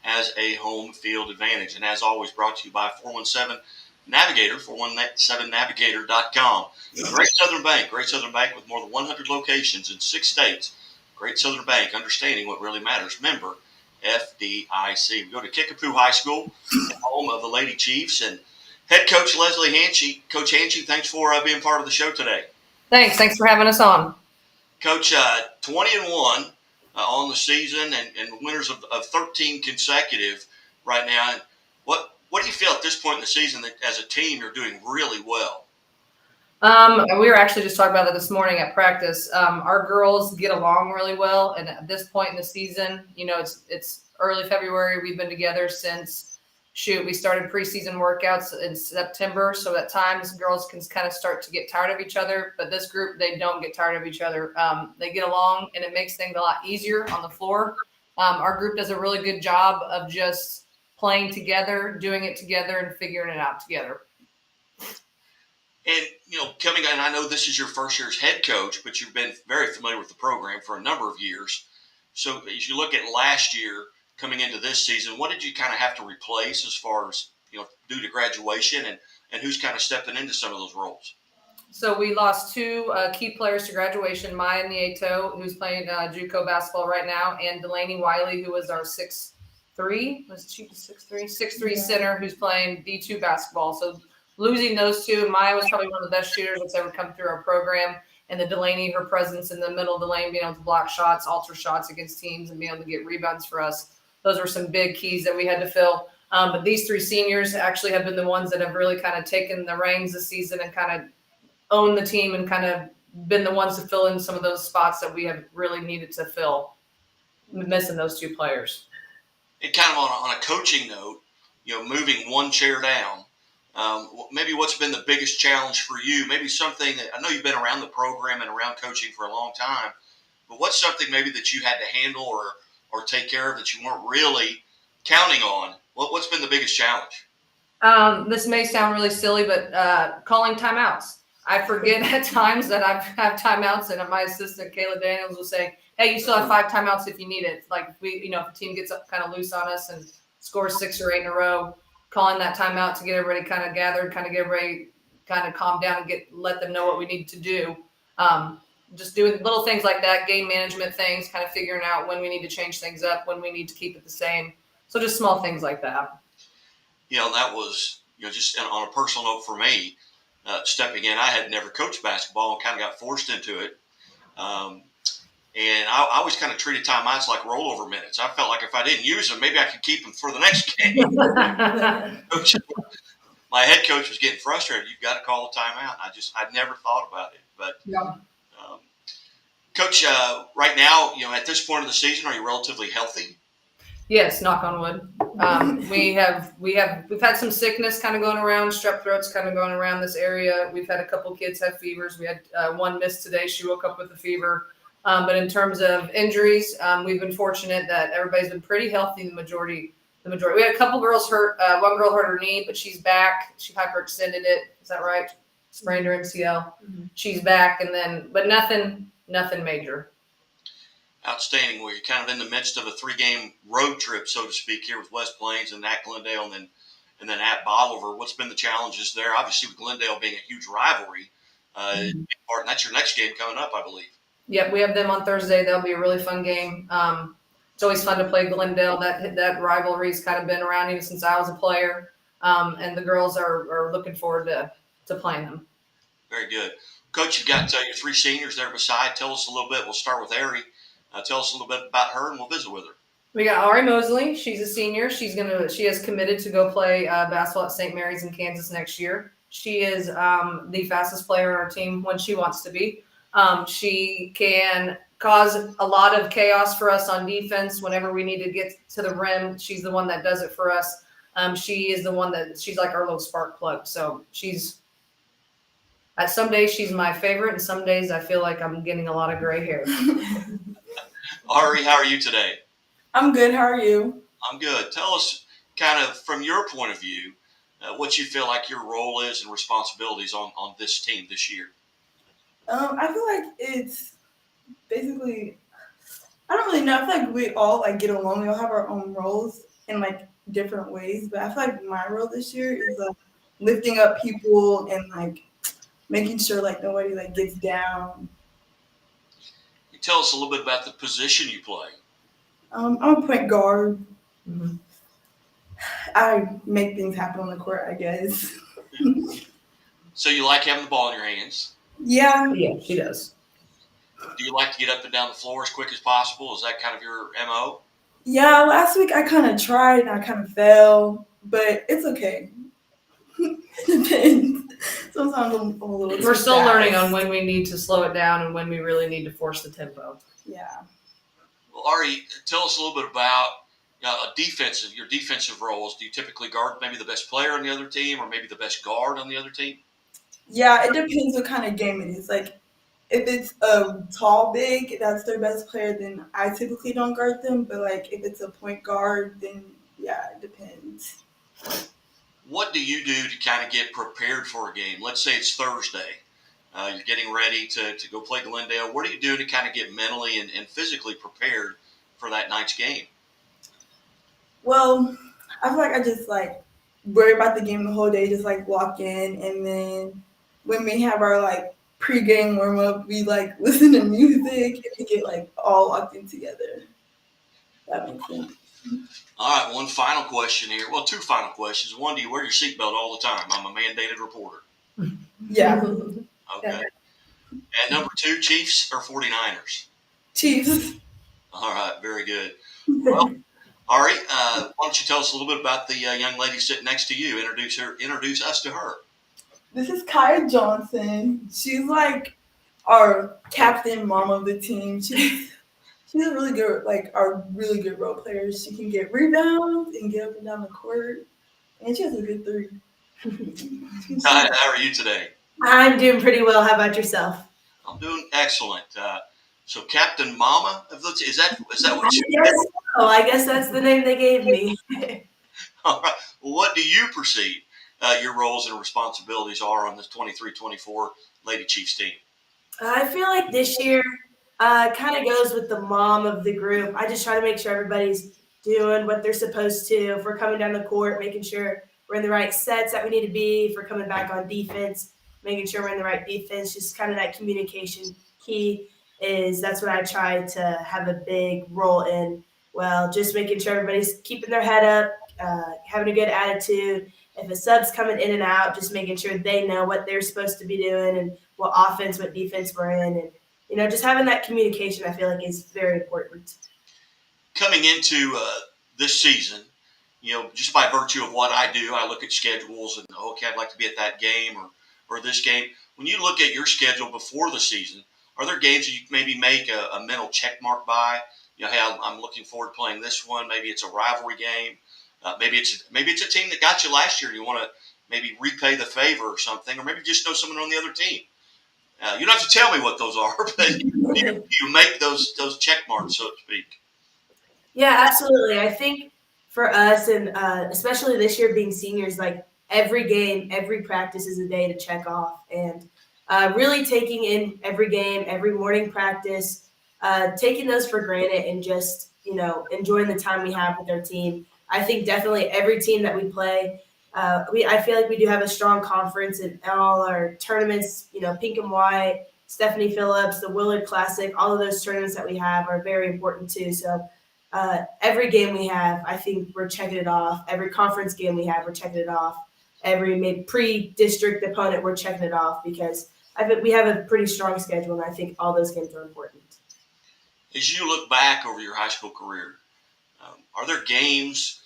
as a home field advantage. And as always, brought to you by 417 Navigator, 417navigator.com. Great Southern Bank with more than 100 locations in 6 states. Great Southern Bank, understanding what really matters. Member FDIC. We go to Kickapoo High School, home of the Lady Chiefs, and head coach Leslie Hanchey. Coach Hanchey, thanks for being part of the show today. Thanks for having us on. Coach, 20-1 on the season, and winners of 13 consecutive right now. What do you feel at this point in the season that as a team you're doing really well? We were actually just talking about that this morning at practice. Our girls get along really well, and at this point in the season, it's early February. We've been together since we started preseason workouts in September. So at times girls can kind of start to get tired of each other, but this group, they don't get tired of each other. They get along, and it makes things a lot easier on the floor. Our group does a really good job of just playing together, doing it together, and figuring it out together. And, coming in, I know this is your first year as head coach, but you've been very familiar with the program for a number of years. So as you look at last year coming into this season, what did you kind of have to replace as far as, due to graduation, and who's kind of stepping into some of those roles? So we lost 2 key players to graduation, Maya Nieto, who's playing JUCO basketball right now, and Delaney Wiley, who was our 6'3", was she 6'3"? 6'3" center who's playing D2 basketball. So losing those 2, Maya was probably one of the best shooters that's ever come through our program. And the Delaney, her presence in the middle of the lane, being able to block shots, alter shots against teams, and being able to get rebounds for us. Those were some big keys that we had to fill. But these 3 seniors actually have been the ones that have really kind of taken the reins this season and kind of owned the team and kind of been the ones to fill in some of those spots that we have really needed to fill, missing those 2 players. And kind of on a coaching note, moving one chair down, maybe what's been the biggest challenge for you? Maybe something that I know you've been around the program and around coaching for a long time, but what's something maybe that you had to handle or take care of that you weren't really counting on? What's been the biggest challenge? This may sound really silly, but calling timeouts. I forget at times that I have timeouts, and my assistant Kayla Daniels will say, "Hey, you still have 5 timeouts if you need it." Like if if a team gets up kind of loose on us and scores 6 or 8 in a row, calling that timeout to get everybody kind of gathered, kind of get everybody kind of calm down and let them know what we need to do. Just doing little things like that, game management things, kind of figuring out when we need to change things up, when we need to keep it the same. So just small things like that. That was, just on a personal note for me, stepping in. I had never coached basketball and kind of got forced into it. And I always kind of treated timeouts like rollover minutes. I felt like if I didn't use them, maybe I could keep them for the next game. My head coach was getting frustrated. You've got to call a timeout. I'd never thought about it. But, Coach, right now, at this point of the season, are you relatively healthy? Yes, knock on wood. We've had some sickness kind of going around, strep throats kind of going around this area. We've had a couple kids have fevers. We had one miss today. She woke up with a fever. But in terms of injuries, we've been fortunate that everybody's been pretty healthy. The majority. We had a couple girls hurt. One girl hurt her knee, but she's back. She hyperextended it. Is that right? Sprained her MCL. Mm-hmm. She's back, but nothing major. Outstanding. Well, you're kind of in the midst of a 3-game road trip, so to speak, here with West Plains and at Glendale, and then at Bolivar. What's been the challenges there? Obviously, with Glendale being a huge rivalry, and that's your next game coming up, I believe. Yep, we have them on Thursday. That'll be a really fun game. It's always fun to play Glendale. That rivalry's kind of been around even since I was a player, and the girls are looking forward to playing them. Very good. Coach, you've got your 3 seniors there beside. Tell us a little bit. We'll start with Ari. Tell us a little bit about her, and we'll visit with her. We got Ari Mosley. She's a senior. She has committed to go play basketball at St. Mary's in Kansas next year. She is the fastest player on our team when she wants to be. She can cause a lot of chaos for us on defense whenever we need to get to the rim. She's the one that does it for us. She is the one she's like our little spark plug. So some days she's my favorite, and some days I feel like I'm getting a lot of gray hair. Ari, how are you today? I'm good. How are you? I'm good. Tell us kind of from your point of view, what you feel like your role is and responsibilities on this team this year. I feel like it's basically I don't really know. I feel like we all like get along. We all have our own roles in like different ways. But I feel like my role this year is lifting up people and like making sure like nobody like gets down. You tell us a little bit about the position you play. I'm a point guard. Mhm. I make things happen on the court, I guess. So you like having the ball in your hands. Yeah, Yeah, she does. Do you like to get up and down the floor as quick as possible? Is that kind of your MO? yeah. Last week I kind of tried and I kind of fell, but it's okay. It depends. Sometimes I'm a little. We're too still learning fast. on when we need to slow it down and when we really need to force the tempo. Yeah. Well, Ari, tell us a little bit about your defensive roles. Do you typically guard maybe the best player on the other team or maybe the best guard on the other team? Yeah, it depends what kind of game it is. Like, if it's a tall big, that's their best player, then I typically don't guard them. But like, if it's a point guard, then yeah, it depends. What do you do to kind of get prepared for a game? Let's say it's Thursday. You're getting ready to go play Glendale. What do you do to kind of get mentally and physically prepared for that night's game? Well, I feel like I just like worry about the game the whole day, just like walk in, and then when we have our like pregame warm up, we like listen to music and we get like all locked in together. That makes sense. All right, one final question here. Well, two final questions. One, do you wear your seatbelt all the time? I'm a mandated reporter. Yeah, Okay. And number two, Chiefs or 49ers? Chiefs. All right, very good. Well, Ari, why don't you tell us a little bit about the young lady sitting next to you? Introduce us to her. This is Kaya Johnson. She's like our captain mom of the team. She's a really good like our really good role player. She can get rebounds and get up and down the court, and she has a good three. How are you today? I'm doing pretty well. How about yourself? I'm doing excellent. So, Captain Mama of the is that what you? I guess that's the name they gave me. All right. Well, what do you perceive your roles and responsibilities are on this 23-24 Lady Chiefs team? I feel like this year kind of goes with the mom of the group. I just try to make sure everybody's doing what they're supposed to. If we're coming down the court, making sure we're in the right sets that we need to be. If we're coming back on defense, making sure we're in the right defense. Just kind of that communication key is that's what I try to have a big role in. Well, just making sure everybody's keeping their head up, having a good attitude. If a sub's coming in and out, just making sure they know what they're supposed to be doing and what offense, what defense we're in, and just having that communication, I feel like is very important. Coming into this season, just by virtue of what I do, I look at schedules and okay, I'd like to be at that game or this game. When you look at your schedule before the season, are there games that you maybe make a mental check mark by? Hey, I'm looking forward to playing this one. Maybe it's a rivalry game. Maybe it's a team that got you last year. And you want to maybe repay the favor or something, or maybe just know someone on the other team. You don't have to tell me what those are, but you make those check marks, so to speak. Yeah, absolutely. I think for us, and especially this year being seniors, like every game, every practice is a day to check off, and really taking in every game, every morning practice, taking those for granted, and just enjoying the time we have with our team. I think definitely every team that we play, I feel like we do have a strong conference in all our tournaments. Pink and White, Stephanie Phillips, the Willard Classic, all of those tournaments that we have are very important too. So every game we have, I think we're checking it off. Every conference game we have, we're checking it off. Every maybe pre-district opponent, we're checking it off because we have a pretty strong schedule, and I think all those games are important. As you look back over your high school career, are there games,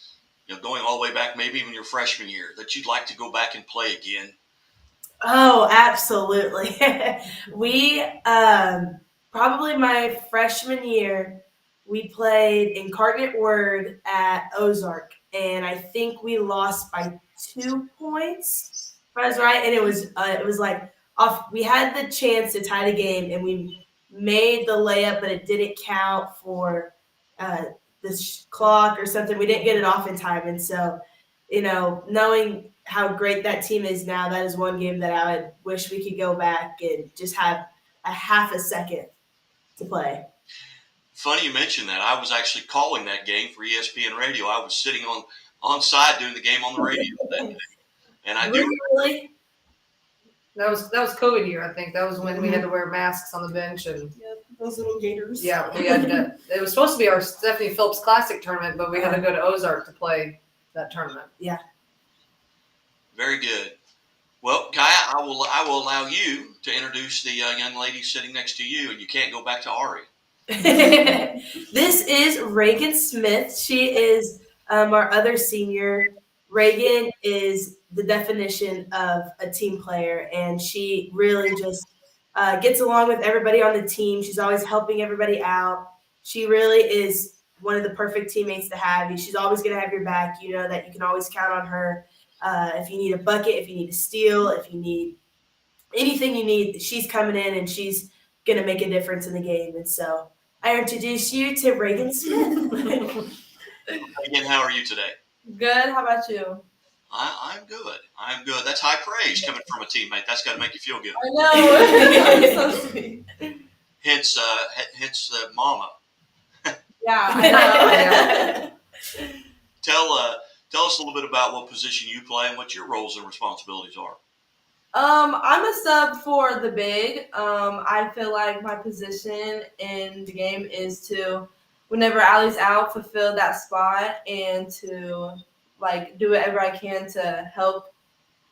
going all the way back, maybe even your freshman year, that you'd like to go back and play again? Oh, absolutely. We probably my freshman year, we played Incarnate Word at Ozark, and I think we lost by 2 points. If I was right, and it was like off. We had the chance to tie the game, and we made the layup, but it didn't count for uh, the clock or something. We didn't get it off in time, and so knowing how great that team is now, that is one game that I would wish we could go back and just have a half a second to play. Funny you mentioned that. I was actually calling that game for ESPN Radio. I was sitting on side doing the game on the radio that day. And I do. Really? That was COVID year, I think. That was when we had to wear masks on the bench and Those little gators. yeah, we had to. It was supposed to be our Stephanie Phillips Classic tournament, but we had to go to Ozarks to play that tournament. Yeah. Very good. Well, Kaya, I will allow you to introduce the young lady sitting next to you, and you can't go back to Ari. This is Reagan Smith. She is our other senior. Reagan is the definition of a team player, and she really just gets along with everybody on the team. She's always helping everybody out. She really is one of the perfect teammates to have. She's always going to have your back. You know that you can always count on her. If you need a bucket, if you need a steal, if you need anything you need, she's coming in and she's going to make a difference in the game. And so I introduce you to Reagan Smith. Again, how are you today? Good. How about you? I'm good. I'm good. That's high praise coming from a teammate. That's got to make you feel good. I know. So sweet. Hence mama. Yeah. I know. Tell us a little bit about what position you play and what your roles and responsibilities are. I'm a sub for the big. I feel like my position in the game is to, whenever Allie's out, fulfill that spot and to do whatever I can to help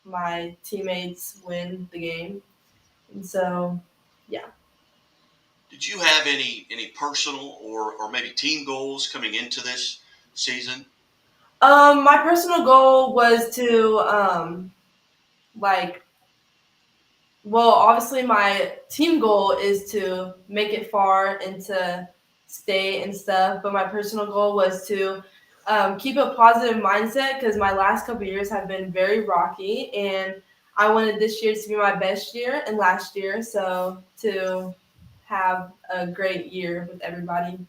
my teammates win the game. And so, yeah. Did you have any personal or maybe team goals coming into this season? My personal goal was to obviously my team goal is to make it far and to stay and stuff, but my personal goal was to keep a positive mindset because my last couple of years have been very rocky, and I wanted this year to be my best year and last year, so to have a great year with everybody.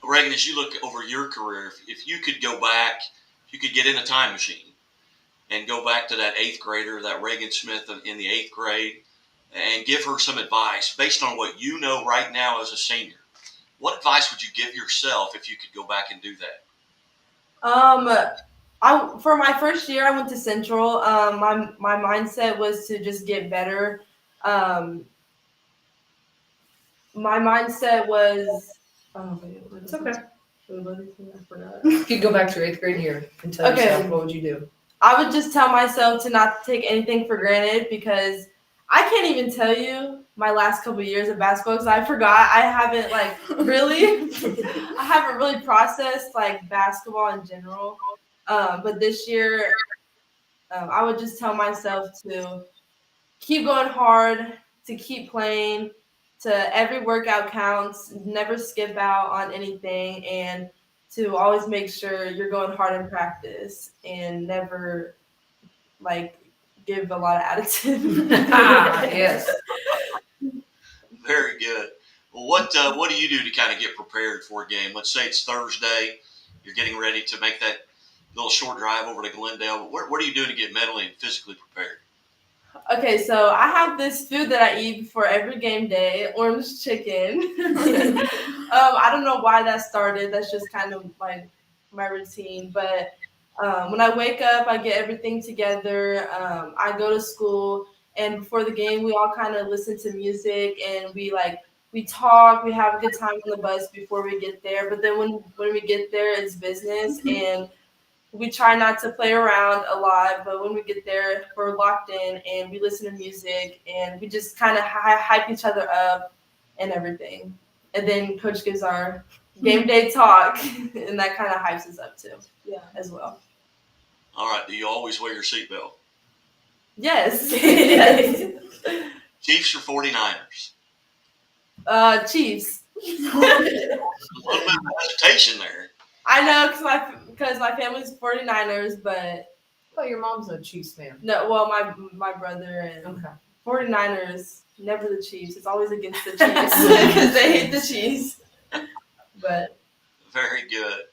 Reagan, as you look over your career, if you could go back, if you could get in a time machine and go back to that 8th grader, that Reagan Smith in the 8th grade, and give her some advice based on what you know right now as a senior, what advice would you give yourself if you could go back and do that? For my first year, I went to Central. My mindset was to just get better. My mindset was. It's okay. I forgot. If you could go back to your 8th grade year and tell yourself, what would you do? I would just tell myself to not take anything for granted because I can't even tell you my last couple of years of basketball because I forgot. I haven't really processed basketball in general. But this year, I would just tell myself to keep going hard, to keep playing, to every workout counts, never skip out on anything, and to always make sure you're going hard in practice and never give a lot of attitude. Yes. Very good. Well, what do you do to kind of get prepared for a game? Let's say it's Thursday. You're getting ready to make that little short drive over to Glendale. What are you doing to get mentally and physically prepared? Okay, so I have this food that I eat before every game day, orange chicken. I don't know why that started. That's just kind of my routine. But when I wake up, I get everything together. I go to school, and before the game, we all kind of listen to music, and we talk. We have a good time on the bus before we get there. But then when we get there, it's business, and we try not to play around a lot, but when we get there, we're locked in and we listen to music and we just kind of hype each other up and everything. And then Coach gives our game day talk, and that kind of hypes us up too, as well. All right. Do you always wear your seatbelt? Yes. Yes. Chiefs or 49ers? Chiefs. A little bit of hesitation there. I know because my family's 49ers, but I thought your mom's a Chiefs fan. no, well, my brother and 49ers, never the Chiefs. It's always against the Chiefs because they hate the Chiefs. But very good.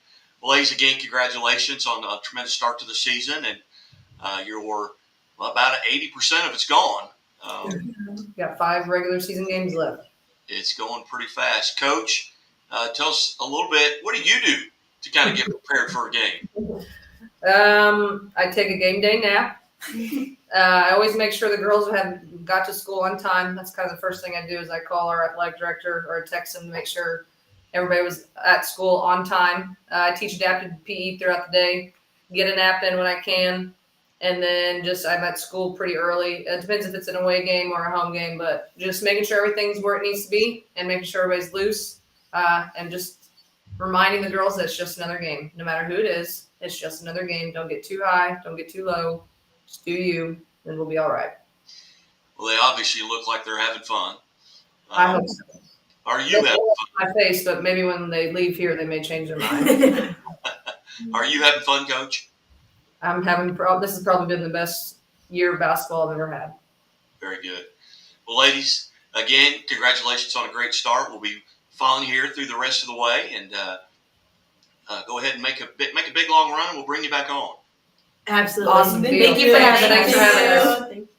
Well, ladies, again, congratulations on a tremendous start to the season, and about 80% of it's gone. Got 5 regular season games left. It's going pretty fast. Coach, tell us a little bit, what do you do to kind of get prepared for a game? I take a game day nap. I always make sure the girls have got to school on time. That's kind of the first thing I do is I call our athletic director or text them to make sure everybody was at school on time. I teach adapted PE throughout the day, get a nap in when I can, and then I'm at school pretty early. It depends if it's an away game or a home game, but just making sure everything's where it needs to be and making sure everybody's loose and just reminding the girls that it's just another game. No matter who it is, it's just another game. Don't get too high. Don't get too low. Just do you, and we'll be all right. Well, they obviously look like they're having fun. I hope so. Are you having fun? My face, but maybe when they leave here, they may change their mind. Are you having fun, Coach? I'm having this has probably been the best year of basketball I've ever had. Very good. Well, ladies, again, congratulations on a great start. We'll be following you here through the rest of the way, and go ahead and make a big long run, and we'll bring you back on. Absolutely. Awesome. Thank you for having us. Thanks for having us. Thank you.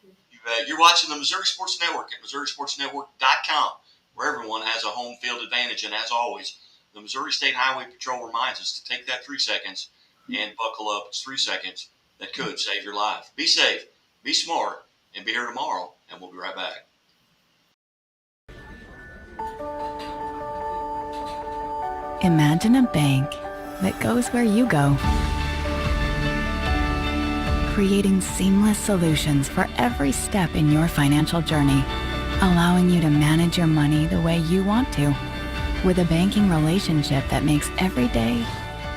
You're watching the Missouri Sports Network at MissouriSportsNetwork.com, where everyone has a home field advantage. And as always, the Missouri State Highway Patrol reminds us to take that 3 seconds and buckle up. It's 3 seconds that could save your life. Be safe, be smart, and be here tomorrow, and we'll be right back. Imagine a bank that goes where you go, creating seamless solutions for every step in your financial journey, allowing you to manage your money the way you want to, with a banking relationship that makes every day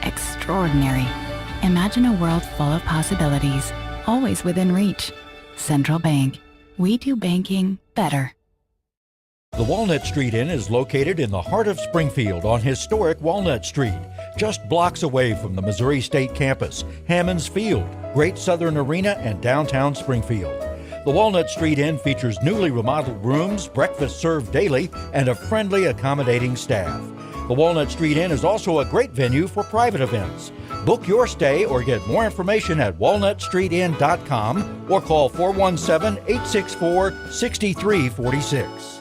extraordinary. Imagine a world full of possibilities, always within reach. Central Bank. We do banking better. The Walnut Street Inn is located in the heart of Springfield on historic Walnut Street, just blocks away from the Missouri State campus, Hammons Field, Great Southern Arena, and downtown Springfield. The Walnut Street Inn features newly remodeled rooms, breakfast served daily, and a friendly, accommodating staff. The Walnut Street Inn is also a great venue for private events. Book your stay or get more information at walnutstreetinn.com or call 417-864-6346.